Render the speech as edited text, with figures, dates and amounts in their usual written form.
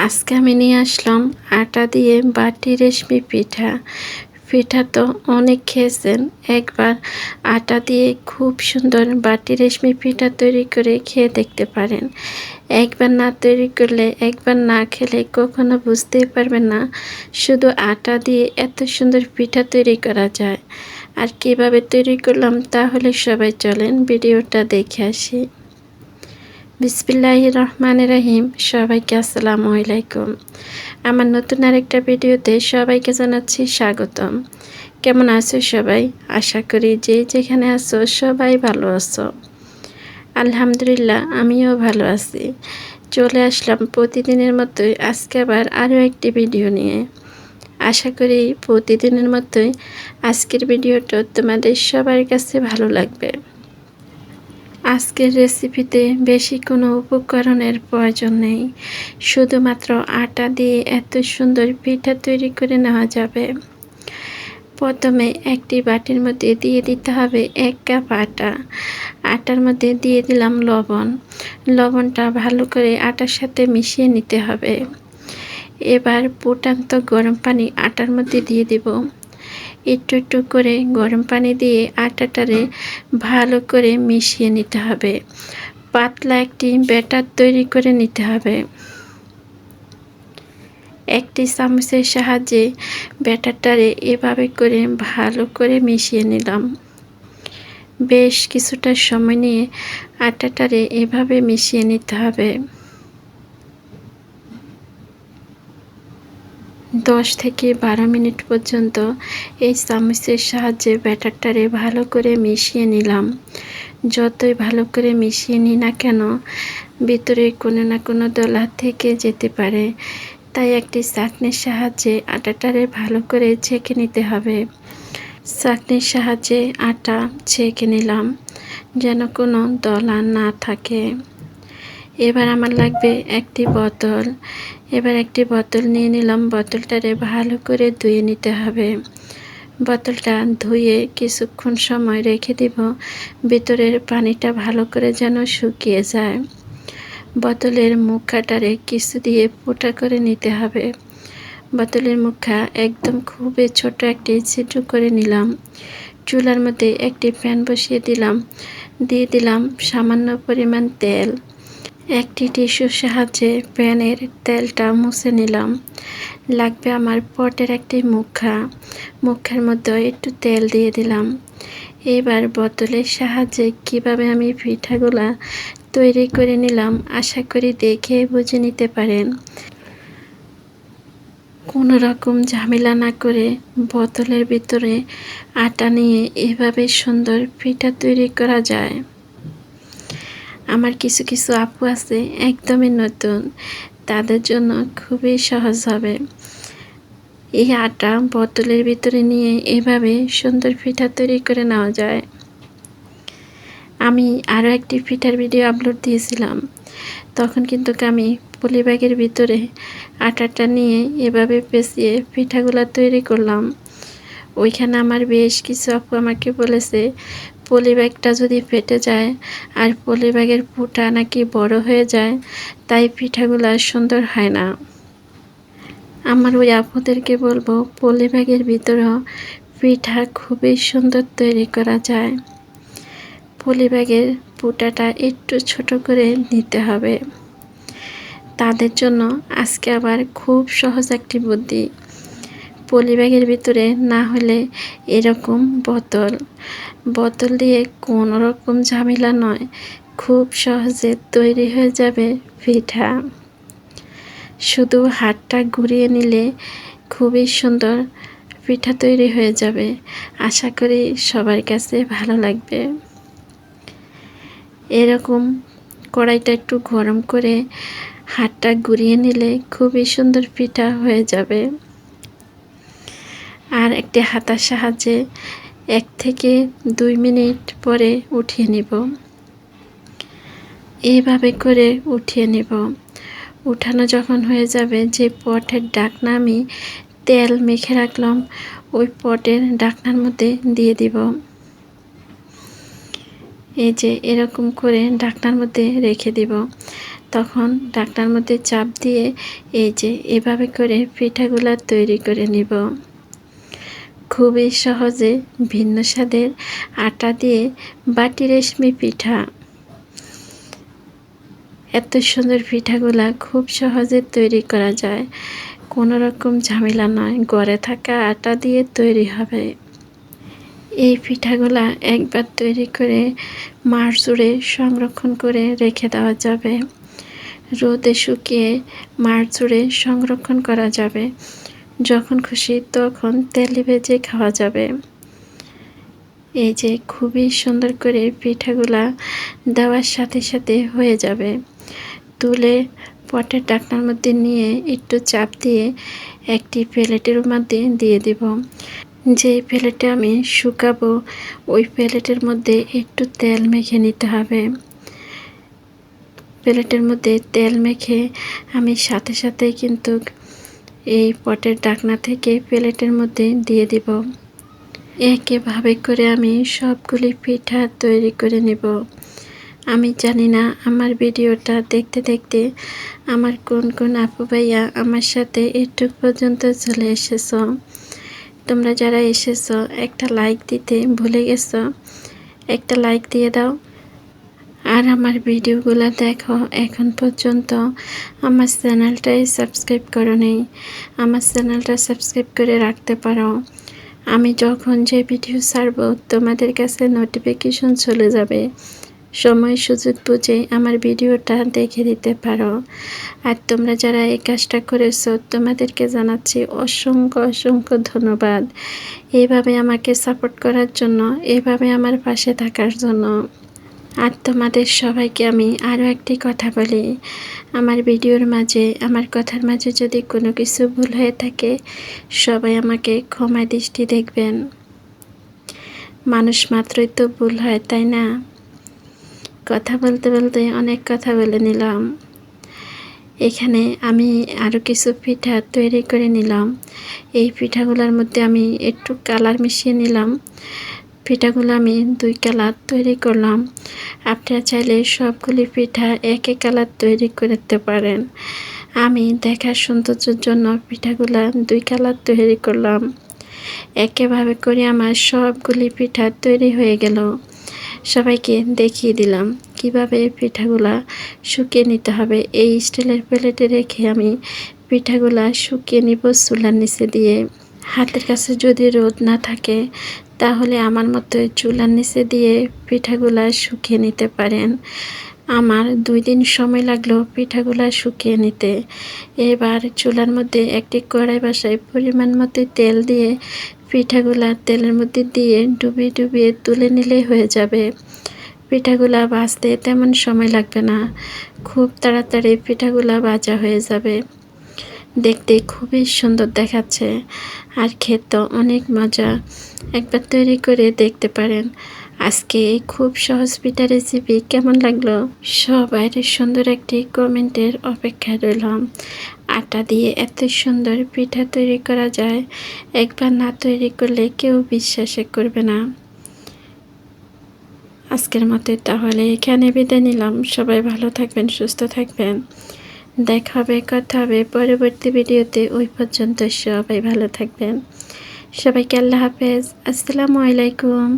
আজকে আমি নিয়ে আসলাম আটা দিয়ে বাটি রেশমি পিঠা। পিঠা তো অনেক খেয়েছেন, একবার আটা দিয়ে খুব সুন্দর বাটি রেশমি পিঠা তৈরি করে খেয়ে দেখতে পারেন। একবার না তৈরি করলে, একবার না খেলে কখনো বুঝতেই পারবেন না শুধু আটা দিয়ে এত সুন্দর পিঠা তৈরি করা যায়। আর কিভাবে তৈরি করলাম তাহলে সবাই চলেন ভিডিওটা দেখে আসি। বিসমিল্লাহির রহমানির রহিম। সবাইকে আসসালামু আলাইকুম। আমার নতুন আরেকটা ভিডিওতে সবাইকে জানাচ্ছি স্বাগতম। কেমন আছো সবাই? আশা করি যে যেখানে আছো সবাই ভালো আছো। আলহামদুলিল্লাহ আমিও ভালো আছি। চলে আসলাম প্রতিদিনের মতোই আজকে আবার আরও একটি ভিডিও নিয়ে। আশা করি প্রতিদিনের মতোই আজকের ভিডিওটা তোমাদের সবার কাছে ভালো লাগবে। আজকের রেসিপিতে বেশি কোনো উপকরণের প্রয়োজন নেই, শুধুমাত্র আটা দিয়ে এত সুন্দর পিঠা তৈরি করে নেওয়া যাবে। প্রথমে একটি বাটির মধ্যে দিয়ে দিতে হবে 1 কাপ আটা। আটার মধ্যে দিয়ে দিলাম লবণ। লবণটা ভালো করে আটার সাথে মিশিয়ে নিতে হবে। এবার ফুটন্ত গরম পানি আটার মধ্যে দিয়ে দিব। একটু একটু করে গরম পানি দিয়ে আটাটারে ভালো করে মিশিয়ে নিতে হবে। পাতলা একটি ব্যাটার তৈরি করে নিতে হবে। একটি চামচের সাহায্যে ব্যাটারটারে এভাবে করে ভালো করে মিশিয়ে নিলাম। বেশ কিছুটা সময় নিয়ে আটাটারে এভাবে মিশিয়ে নিতে হবে। 10 থেকে 12 মিনিট পর্যন্ত এই চামচের সাহায্যে ব্যাটারটারে ভালো করে মিশিয়ে নিলাম। যতই ভালো করে মিশিয়ে নিই না কেন, ভিতরে কোনো না কোনো দলা থেকে যেতে পারে। তাই একটি চাকনির সাহায্যে আটাটারে ভালো করে ছেঁকে নিতে হবে। চাকনির সাহায্যে আটা ছেঁকে নিলাম যেন কোনো দলা না থাকে। এবার আমার লাগবে একটি বোতল। এবার একটি বোতল নিয়ে নিলাম। বোতলটারে ভালো করে ধুয়ে নিতে হবে। বোতলটা ধুয়ে কিছুক্ষণ সময় রেখে দিব, ভিতরের পানিটা ভালো করে যেন শুকিয়ে যায়। বোতলের মুখাটারে কিছু দিয়ে ফুটা করে নিতে হবে। বোতলের মুখা একদম খুবই ছোট একটি ছিদ্র করে নিলাম। চুলার মধ্যে একটি প্যান বসিয়ে দিলাম। দিয়ে দিলাম সামান্য পরিমাণ তেল। একটি টিস্যুর সাহায্যে প্যানের তেলটা মুছে নিলাম। লাগবে আমার পটের একটি মুখা। মুখার মধ্যে একটু তেল দিয়ে দিলাম। এবার বোতলের সাহায্যে কিভাবে আমি পিঠাগুলা তৈরি করে নিলাম আশা করি দেখে বুঝে নিতে পারেন। কোনো রকম ঝামেলা না করে বোতলের ভিতরে আটা নিয়ে এভাবে সুন্দর পিঠা তৈরি করা যায়। আমার কিছু কিছু আপু আছে একদমই নতুন, তাদের জন্য খুবই সহজ হবে। এই আটা বোতলের ভিতরে নিয়ে এভাবে সুন্দর পিঠা তৈরি করে নেওয়া যায়। আমি আরও একটি পিঠার ভিডিও আপলোড দিয়েছিলাম, তখন কিন্তু আমি পলিব্যাগের ভিতরে আটাটা নিয়ে এভাবে পেঁচিয়ে পিঠাগুলা তৈরি করলাম। ওইখানে আমার বেশ কিছু আপু আমাকে বলেছে পলিব্যাগটা যদি ফেটে যায় আর পলিব্যাগের ফুটা নাকি বড় হয়ে যায়, তাই পিঠাগুলা সুন্দর হয় না। আমার ওই আপুদেরকে বলবো পলিব্যাগের ভিতরেও পিঠা খুবই সুন্দর তৈরি করা যায়। পলিব্যাগের ফুটাটা একটু ছোট করে নিতে হবে। তাদের জন্য আজকে আবার খুব সহজ একটি বুদ্ধি। পলিব্যাগের ভিতরে না হলে এরকম বোতল দিয়ে কোনো রকম ঝামেলা নয়, খুব সহজে তৈরি হয়ে যাবে পিঠা। শুধু হাতটা ঘুরিয়ে নিলে খুবই সুন্দর পিঠা তৈরি হয়ে যাবে। আশা করি সবার কাছে ভালো লাগবে। এরকম কড়াইটা একটু গরম করে হাতটা ঘুরিয়ে নিলে খুবই সুন্দর পিঠা হয়ে যাবে। আর একটি হাতার সাহায্যে 1 থেকে 2 মিনিট পরে উঠিয়ে নিব। এইভাবে করে উঠিয়ে নিব। উঠানো যখন হয়ে যাবে, যে পটের ঢাকনা আমি তেল মেখে রাখলাম ওই পটের ঢাকনার মধ্যে দিয়ে দিব। এই যে এরকম করে ঢাকনার মধ্যে রেখে দিব। তখন ঢাকনার মধ্যে চাপ দিয়ে এই যে এভাবে করে পিঠাগুলা তৈরি করে নিব। খুবই সহজে ভিন্ন স্বাদের আটা দিয়ে বাটি রেশমি পিঠা। এত সুন্দর পিঠাগুলা খুব সহজে তৈরি করা যায়, কোনো রকম ঝামেলা নয়, ঘরে থাকা আটা দিয়ে তৈরি হবে। এই পিঠাগুলা একবার তৈরি করে মাস জুড়ে সংরক্ষণ করে রেখে দেওয়া যাবে। রোদে শুকিয়ে মাস জুড়ে সংরক্ষণ করা যাবে, যখন খুশি তখন তেলে ভেজে খাওয়া যাবে। এই যে খুবই সুন্দর করে পিঠাগুলা দেওয়ার সাথে সাথে হয়ে যাবে। তুলে পটের ঢাকনার মধ্যে নিয়ে একটু চাপ দিয়ে একটি প্লেটের মধ্যে দিয়ে দিব। যে প্লেটে আমি শুকাবো ওই প্লেটের মধ্যে একটু তেল মেখে নিতে হবে। প্লেটের মধ্যে তেল মেখে আমি সাথে সাথে কিন্তু এই পটের ঢাকনা থেকে প্লেটের মধ্যে দিয়ে দিব। একইভাবে করে আমি সবগুলি পিঠা তৈরি করে নেব। আমি জানি না আমার ভিডিওটা দেখতে দেখতে আমার কোন কোন আপু ভাইয়া আমার সাথে একটু পর্যন্ত চলে এসেছো। তোমরা যারা এসেছো একটা লাইক দিতে ভুলে গেছো, একটা লাইক দিয়ে দাও। আর আমার ভিডিওগুলো দেখো, এখন পর্যন্ত আমার চ্যানেলটাই সাবস্ক্রাইব করো নি, আমার চ্যানেলটা সাবস্ক্রাইব করে রাখতে পারো। আমি যখন যে ভিডিও ছাড়বো তোমাদের কাছে নোটিফিকেশন চলে যাবে। সময় সুযোগ বুঝে আমার ভিডিওটা দেখে দিতে পারো। আর তোমরা যারা এই কাজটা করেছো তোমাদেরকে জানাচ্ছি অসংখ্য অসংখ্য ধন্যবাদ, এইভাবে আমাকে সাপোর্ট করার জন্য, এইভাবে আমার পাশে থাকার জন্য। আর তোমাদের সবাইকে আমি আরও একটি কথা বলি, আমার ভিডিওর মাঝে, আমার কথার মাঝে যদি কোনো কিছু ভুল হয়ে থাকে সবাই আমাকে ক্ষমা দৃষ্টি দেখবেন। মানুষ মাত্রই তো ভুল হয়, তাই না? কথা বলতে বলতে অনেক কথা বলে নিলাম। এখানে আমি আরও কিছু পিঠা তৈরি করে নিলাম। এই পিঠাগুলোর মধ্যে আমি একটু কালার মিশিয়ে নিলাম। পিঠাগুলো আমি 2 কালার তৈরি করলাম। আপনারা চাইলে সবগুলি পিঠা এক এক কালার তৈরি করতে পারেন। আমি দেখার সৌন্দর্যের জন্য পিঠাগুলো 2 কালার তৈরি করলাম। একইভাবে করে আমার সবগুলি পিঠা তৈরি হয়ে গেল। সবাইকে দেখিয়ে দিলাম কিভাবে পিঠাগুলা শুকিয়ে নিতে হবে। এই স্টিলের প্লেটে রেখে আমি পিঠাগুলা শুকিয়ে নিব চুলার নিচে দিয়ে। হাতের কাছে যদি রোদ না থাকে তাহলে আমার মতো চুলার নিচে দিয়ে পিঠাগুলা শুকিয়ে নিতে পারেন। আমার 2 দিন সময় লাগলো পিঠাগুলা শুকিয়ে নিতে। এবার চুলার মধ্যে একটি কড়াই বসাই পরিমাণ মতো তেল দিয়ে পিঠাগুলা তেলের মধ্যে দিয়ে ডুবিয়ে ডুবিয়ে তুলে নিলেই হয়ে যাবে। পিঠাগুলা ভাজতে তেমন সময় লাগবে না, খুব তাড়াতাড়ি পিঠাগুলা ভাজা হয়ে যাবে। দেখতে খুবই সুন্দর দেখাচ্ছে আর খেতে অনেক মজা। একবার তৈরি করে দেখতে পারেন। আজকে এই খুব সহজ পিঠা রেসিপি কেমন লাগলো সবাই সুন্দর একটি কমেন্টের অপেক্ষায় রইলাম। আটা দিয়ে এত সুন্দর পিঠা তৈরি করা যায়, একবার না তৈরি করলে কেউ বিশ্বাসই করবে না। আজকের মতো তাহলে এখানে বিদায় নিলাম। সবাই ভালো থাকবেন, সুস্থ থাকবেন। দেখা হবে, কথা হবে পরবর্তী ভিডিওতে। ওই পর্যন্ত সবাই ভালো থাকবেন। সবাইকে আল্লাহ হাফেজ। আসসালামু আলাইকুম।